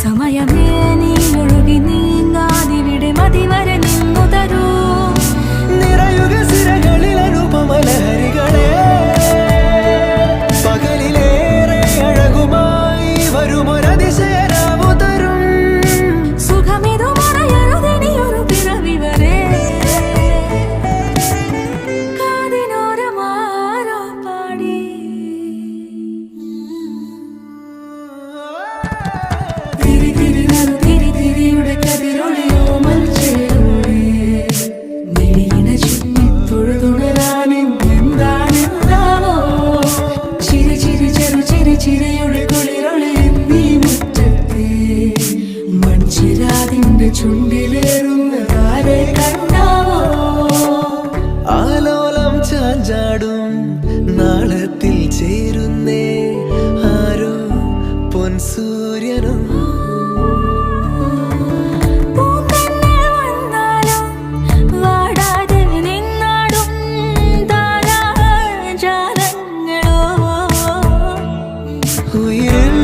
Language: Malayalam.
സമയമേ നീ ഒഴുകി നീങ്ങാതിവിടെ മതിവരെ നിന്നു തരൂ. നിറയുക സിരകളിൽ അനുപമലഹരികളെ, പകലിലേറെ അഴകുമായി വരുമൊരതിശയരാവു തരും. സുഖമിതു മറയരുതെനിയൊരു പിറവി വരെ. കാതിനോരമാരോ പാടി തിരി തിരി നറു തിരി തിരിയുടെ കതിരൊളിയോ മൽച്ചേരുളേ. മിഴിയിണ ചുറ്റി തൊഴുതുണരാനെന്താണെന്താവോ. ചിരി ചിരി ചെറു ചിരി ചിരിയുടെ കുളിരൊളി നീ മുറ്റത്തെ മൺചിരാതിന്റെ ചുണ്ടിലേറുന്നതാരെ കണ്ടാവോ. ആലോലം ചാഞ്ചാടും നാളത്തിൽ ചേരുന്നേ ആരോ പൊൻസൂര്യനും. പൂന്തന്നൽ വന്നാലും വാടാതെ നിന്നാടും താരാജാലങ്ങളോ. ഉയിരിൽ